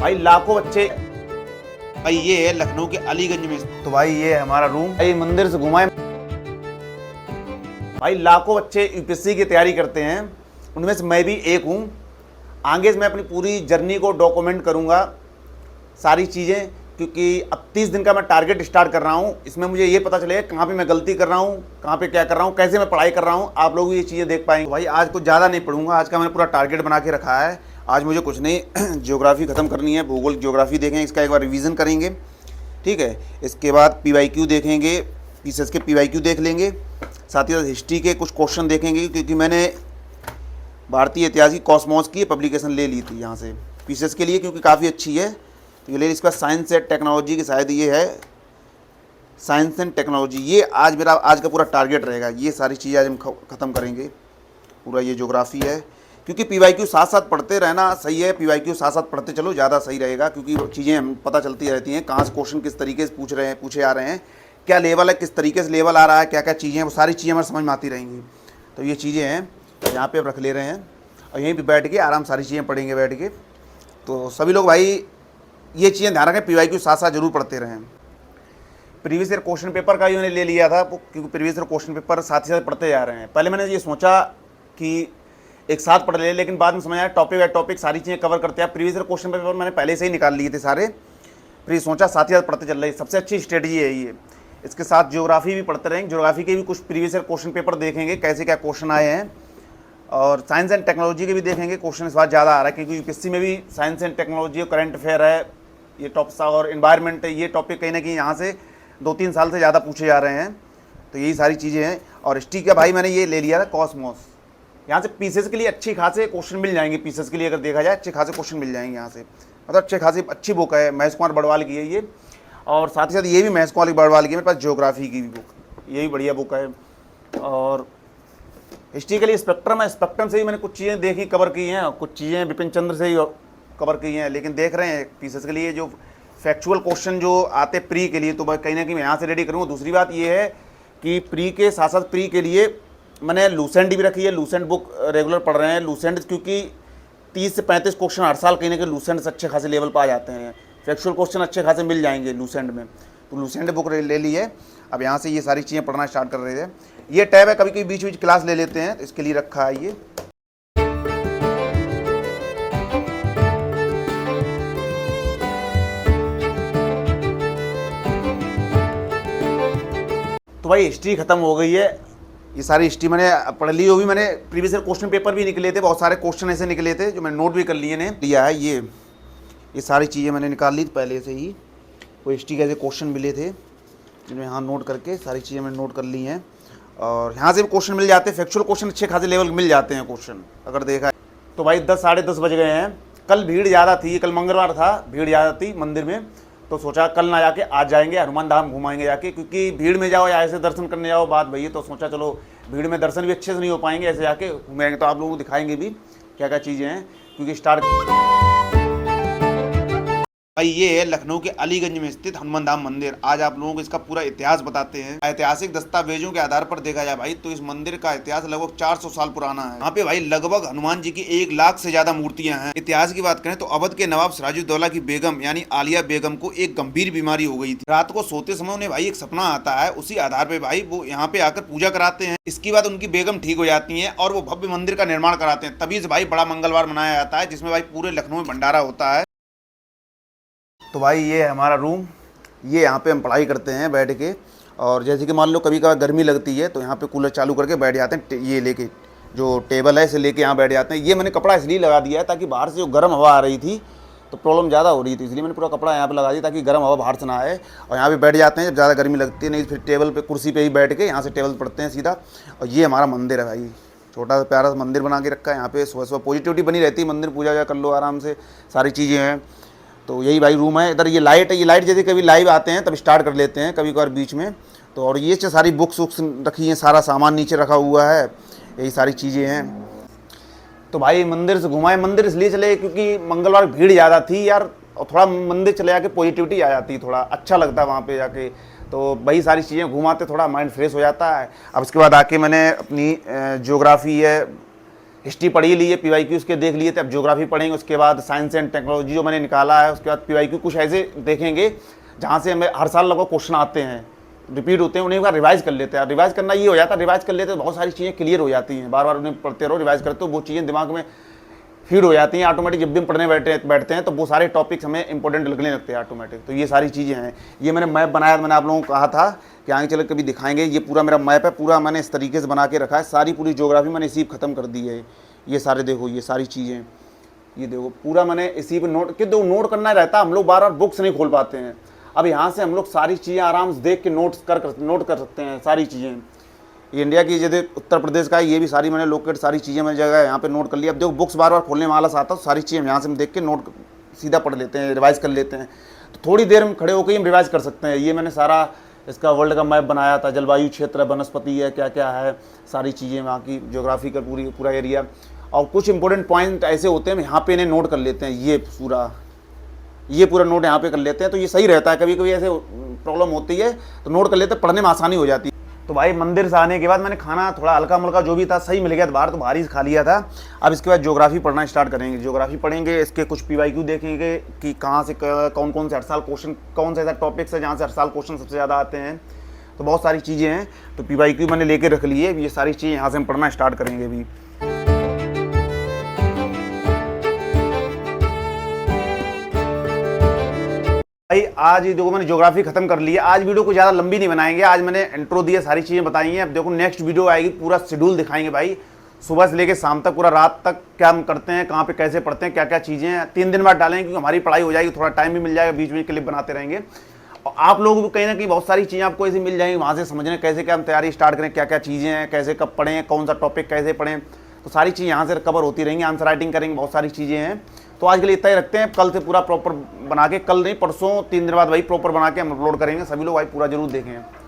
भाई लाखों बच्चे। भाई ये है लखनऊ के अलीगंज में। तो भाई ये है हमारा रूम। भाई मंदिर से घुमाए। भाई लाखों बच्चे यूपीएससी की तैयारी करते हैं, उनमें से मैं भी एक हूँ। आगे से मैं अपनी पूरी जर्नी को डॉक्यूमेंट करूँगा, सारी चीज़ें, क्योंकि अब 30 दिन का मैं टारगेट स्टार्ट कर रहा हूँ। इसमें मुझे ये पता चलेगा कहाँ पे मैं गलती कर रहा हूँ, कहाँ पे क्या कर रहा हूँ, कैसे मैं पढ़ाई कर रहा हूँ। आप लोग ये चीज़ें देख पाएंगे। भाई आज कुछ ज़्यादा नहीं पढ़ूंगा, आज का मैंने पूरा टारगेट बना के रखा है। आज मुझे कुछ नहीं ज्योग्राफी ख़त्म करनी है, भूगोल ज्योग्राफी देखेंगे, इसका एक बार रिवीजन करेंगे, ठीक है। इसके बाद PYQ देखेंगे, पीसीएस के PYQ देख लेंगे, साथ ही साथ हिस्ट्री के कुछ क्वेश्चन देखेंगे, क्योंकि मैंने भारतीय इतिहास की कॉस्मॉस की पब्लिकेशन ले ली थी यहाँ से पीसीएस के लिए, क्योंकि काफ़ी अच्छी है। तो ये ले, इसके बाद साइंस एंड टेक्नोलॉजी की, शायद ये है साइंस एंड टेक्नोलॉजी। ये आज मेरा आज का पूरा टारगेट रहेगा। ये सारी चीज़ें आज हम ख़त्म करेंगे। पूरा ये ज्योग्राफी है, क्योंकि PYQ साथ साथ पढ़ते रहना सही है। PYQ साथ साथ पढ़ते चलो, ज़्यादा सही रहेगा, क्योंकि चीज़ें हम पता चलती रहती हैं कहाँ से क्वेश्चन किस तरीके से पूछे आ रहे हैं, क्या लेवल है, किस तरीके से लेवल आ रहा है, क्या क्या चीज़ें हैं, वो सारी चीज़ें हमें समझ में आती रहेंगी। तो ये चीज़ें हैं, यहाँ पे अब रख ले रहे हैं और यहीं पे बैठ के आराम सारी चीज़ें पढ़ेंगे बैठ के। तो सभी लोग भाई ये चीज़ें ध्यान रखें, PYQ साथ साथ जरूर पढ़ते रहें। प्रीवियस ईयर क्वेश्चन पेपर का ही मैंने ले लिया था, क्योंकि प्रीवियस ईयर क्वेश्चन पेपर साथ ही साथ पढ़ते जा रहे हैं। पहले मैंने ये सोचा कि एक साथ पढ़ ले, लेकिन बाद में समझ आया टॉपिक बाय टॉपिक सारी चीज़ें कवर करते हैं। प्रीवियस ईयर क्वेश्चन पेपर मैंने पहले से ही निकाल लिए थे सारे, फिर सोचा साथ ही साथ पढ़ते चल रहे। सबसे अच्छी स्ट्रेटजी है ये। इसके साथ ज्योग्राफी भी पढ़ते रहेंगे, ज्योग्राफी के भी कुछ प्रीवियस ईयर क्वेश्चन पेपर देखेंगे, कैसे क्या क्वेश्चन आए हैं, और साइंस एंड टेक्नोलॉजी के भी देखेंगे। क्वेश्चन इस बार ज़्यादा आ रहा है, क्योंकि यूपीएससी में भी साइंस एंड टेक्नोलॉजी और करंट अफेयर है, ये टॉपिक्स, और इन्वायरमेंट है। ये टॉपिक कहीं ना कहीं यहाँ से 2-3 साल से ज़्यादा पूछे जा रहे हैं। तो यही सारी चीज़ें हैं। और हिस्ट्री का भाई मैंने ये ले लिया था कॉस्मॉस। यहाँ से पीसीएस के लिए अच्छी खासे क्वेश्चन मिल जाएंगे। पीसीएस के लिए अगर देखा जाए अच्छे खासे क्वेश्चन मिल जाएंगे यहाँ से, मतलब अच्छे खासी अच्छी बुक है। महेश कुमार बड़वाल की है ये, और साथ ही साथ ये भी महेश कुमार बड़वाल की है। मेरे पास ज्योग्राफी की भी बुक, ये भी बढ़िया बुक है। और हिस्ट्री के लिए स्पेक्ट्रम है, स्पेक्ट्रम से ही मैंने कुछ चीज़ें देखी, कवर की हैं, कुछ चीज़ें बिपिन चंद्र से ही कवर की हैं। लेकिन देख रहे हैं पीसीएस के लिए जो फैक्चुअल क्वेश्चन जो आते प्री के लिए, तो कहीं ना कहीं मैं यहाँ से रेडी करूँगा। दूसरी बात ये है कि प्री के साथ साथ प्री के लिए मैंने लूसेंट भी रखी है। लूसेंट बुक रेगुलर पढ़ रहे हैं। लूसेंट क्योंकि 30 से 35 क्वेश्चन हर साल कहीं ना कहीं लूसेंट से अच्छे खासे लेवल पर आ जाते हैं। फैक्चुअल क्वेश्चन अच्छे खासे मिल जाएंगे लूसेंट में, तो लूसेंट बुक ले ली है। अब यहाँ से ये सारी चीज़ें पढ़ना स्टार्ट कर रहे थे। ये टैब है, कभी कभी बीच बीच क्लास ले लेते हैं, तो इसके लिए रखा है ये। तो भाई हिस्ट्री खत्म हो गई है। ये सारी हिस्ट्री मैंने पढ़ ली। वो भी मैंने प्रीवियस ईयर क्वेश्चन पेपर भी निकले थे, बहुत सारे क्वेश्चन ऐसे निकले थे जो मैंने नोट भी कर लिए ने लिया है। ये सारी चीज़ें मैंने निकाल ली पहले से ही। वो हिस्ट्री के ऐसे क्वेश्चन मिले थे जिन्हें यहाँ नोट करके सारी चीज़ें मैंने नोट कर ली हैं, और यहाँ से भी क्वेश्चन मिल जाते हैं। फैक्चुअल क्वेश्चन अच्छे खासे लेवल मिल जाते हैं क्वेश्चन अगर देखा है तो। भाई 10 साढ़े 10 बज गए हैं। कल भीड़ ज़्यादा थी, कल मंगलवार था, भीड़ ज़्यादा थी मंदिर में, तो सोचा कल ना जाके आज जाएंगे, हनुमान धाम घुमाएंगे जाके, क्योंकि भीड़ में जाओ या ऐसे दर्शन करने जाओ बात भैया। तो सोचा चलो भीड़ में दर्शन भी अच्छे से नहीं हो पाएंगे, ऐसे जाके घूमेंगे। तो आप लोगों को दिखाएंगे भी क्या क्या चीज़ें हैं, क्योंकि स्टार्ट। भाई ये है लखनऊ के अलीगंज में स्थित हनुमान धाम मंदिर। आज आप लोगों को इसका पूरा इतिहास बताते हैं। ऐतिहासिक दस्तावेजों के आधार पर देखा जाए भाई, तो इस मंदिर का इतिहास लगभग 400 साल पुराना है। यहाँ पे भाई लगभग हनुमान जी की 1 लाख से ज्यादा मूर्तियां हैं। इतिहास की बात करें तो अवध के नवाब सिराजुद्दौला की बेगम यानी आलिया बेगम को एक गंभीर बीमारी हो गई थी। रात को सोते समय उन्हें भाई एक सपना आता है, उसी आधार पर भाई वो यहाँ पे आकर पूजा कराते हैं। इसके बाद उनकी बेगम ठीक हो जाती है और वो भव्य मंदिर का निर्माण कराते हैं। तभी से भाई बड़ा मंगलवार मनाया जाता है, जिसमें भाई पूरे लखनऊ में भंडारा होता है। तो भाई ये है हमारा रूम। ये यहाँ पे हम पढ़ाई करते हैं बैठ के, और जैसे कि मान लो कभी कभार गर्मी लगती है तो यहाँ पे कूलर चालू करके बैठ जाते हैं। ये लेके जो टेबल है इसे लेके यहाँ बैठ जाते हैं। ये मैंने कपड़ा इसलिए लगा दिया है ताकि बाहर से जो गर्म हवा आ रही थी तो प्रॉब्लम ज़्यादा हो रही थी, इसलिए मैंने पूरा कपड़ा यहाँ पे लगा दिया ताकि गर्म हवा बाहर से ना आए। और यहाँ पे बैठ जाते हैं जब ज़्यादा गर्मी लगती है, नहीं फिर टेबल पे कुर्सी पे ही बैठ के यहाँ से टेबल पढ़ते हैं सीधा। और ये हमारा मंदिर है भाई, छोटा सा प्यारा सा मंदिर बना के रखा है। यहाँ पे सुबह सुबह पॉजिटिविटी बनी रहती है, मंदिर पूजा कर लो आराम से, सारी चीज़ें हैं। तो यही भाई रूम है। इधर ये लाइट है, ये लाइट जैसे कभी लाइव आते हैं तब स्टार्ट कर लेते हैं, कभी कभार बीच में। तो और ये सारी बुक्स वुक्स रखी हैं, सारा सामान नीचे रखा हुआ है, यही सारी चीज़ें हैं। तो भाई मंदिर से घुमाए। मंदिर इसलिए चले क्योंकि मंगलवार भीड़ ज़्यादा थी यार, और थोड़ा मंदिर चले जाके पॉजिटिविटी आ जाती है, थोड़ा अच्छा लगता है वहाँ पे जाके। तो वही सारी चीज़ें घुमाते, थोड़ा माइंड फ्रेश हो जाता है। अब इसके बाद आके मैंने अपनी ज्योग्राफी है, हिस्ट्री पढ़ी ली है, PYQ उसके देख लिए थे, अब ज्योग्राफी पढ़ेंगे, उसके बाद साइंस एंड टेक्नोलॉजी जो मैंने निकाला है, उसके बाद PYQ कुछ ऐसे देखेंगे जहाँ से हमें हर साल लगभग क्वेश्चन आते हैं, रिपीट होते हैं, उन्हें एक बार रिवाइज कर लेते हैं। रिवाइज करना ये हो जाता है, रिवाइज कर लेते हैं तो बहुत सारी चीज़ें क्लियर हो जाती हैं, बार बार उन्हें पढ़ते रहो, रिवाइज करते हो, वो चीज़ें दिमाग में फीड हो जाती हैं ऑटोमेटिक। जब भी हम पढ़ने बैठते हैं तो वो सारे टॉपिक्स हमें इंपॉर्टेंट लगने लगते हैं ऑटोमेटिक। तो ये सारी चीज़ें हैं। ये मैंने मैप बनाया, मैंने आप लोगों को कहा था कि आगे चल कभी दिखाएंगे। ये पूरा मेरा मैप है, पूरा मैंने इस तरीके से बना के रखा है। सारी पूरी ज्योग्राफी मैंने इसी पर ख़त्म कर दी है। ये सारे देखो, ये सारी चीज़ें, ये देखो पूरा मैंने इसी पर नोट कि दो नोट करना रहता, हम लोग बार बार बुक्स नहीं खोल पाते हैं। अब यहाँ से हम लोग सारी चीज़ें आराम से देख के नोट कर सकते हैं सारी चीज़ें। ये इंडिया की जैसे उत्तर प्रदेश का है, ये भी सारी मैंने लोकेट सारी चीज़ें मैंने जगह यहाँ पे नोट कर लिया। अब देखो बुक्स बार बार खोलने में आलस आता है, तो सारी चीज़ें यहाँ से हम देख के नोट सीधा पढ़ लेते हैं, रिवाइज कर लेते हैं। तो थोड़ी देर में खड़े होकर हम रिवाइज कर सकते हैं। ये मैंने सारा इसका वर्ल्ड का मैप बनाया था, जलवायु क्षेत्र है, वनस्पति है, क्या क्या है, सारी चीज़ें वहाँ की ज्योग्राफी का पूरा एरिया। और कुछ इंपॉर्टेंट पॉइंट ऐसे होते हैं हम यहाँ पे इन्हें नोट कर लेते हैं। ये पूरा नोट यहाँ पे कर लेते हैं, तो ये सही रहता है। कभी कभी ऐसे प्रॉब्लम होती है तो नोट कर लेते हैं, पढ़ने में आसानी हो जाती है। तो भाई मंदिर से आने के बाद मैंने खाना थोड़ा हल्का मुल्का जो भी था सही मिल गया था बाहर, तो बाहर ही खा लिया था। अब इसके बाद ज्योग्राफी पढ़ना स्टार्ट करेंगे। ज्योग्राफी पढ़ेंगे, इसके कुछ PYQ देखेंगे कि कहाँ से कौन कौन से हर साल क्वेश्चन, कौन सा ऐसा टॉपिक्स है जहाँ से हर साल क्वेश्चन सबसे ज़्यादा आते हैं। तो बहुत सारी चीज़ें हैं, तो PYQ मैंने लेके रख लिए। ये सारी चीज़ें यहाँ से हम पढ़ना स्टार्ट करेंगे अभी। भाई आज देखो मैंने ज्योग्राफी खत्म कर ली है। आज वीडियो को ज़्यादा लंबी नहीं बनाएंगे, आज मैंने इंट्रो दिया, सारी चीज़ें बताई हैं। अब देखो नेक्स्ट वीडियो आएगी, पूरा शेड्यूल दिखाएंगे भाई, सुबह से लेके शाम तक, पूरा रात तक क्या हम करते हैं, कहाँ पे कैसे पढ़ते हैं, क्या क्या चीज़ें हैं। 3 दिन बाद डालेंगे क्योंकि हमारी पढ़ाई हो जाएगी, थोड़ा टाइम भी मिल जाएगा, बीच में क्लिप बनाते रहेंगे। और आप लोग भी कहीं ना कहीं बहुत सारी चीज़ें आपको ऐसी मिल जाएंगी, वहाँ से समझने कैसे क्या हम तैयारी स्टार्ट करें, क्या क्या चीज़ें हैं, कैसे कब पढ़ें, कौन सा टॉपिक कैसे पढ़ें। तो सारी चीज़ यहाँ से कवर होती रहेंगी, आंसर राइटिंग करेंगे, बहुत सारी चीज़ें हैं। तो आज के लिए इतना ही रखते हैं। कल से पूरा प्रॉपर बना के, कल नहीं परसों 3 दिन बाद भाई प्रॉपर बना के हम अपलोड करेंगे। सभी लोग भाई पूरा जरूर देखें।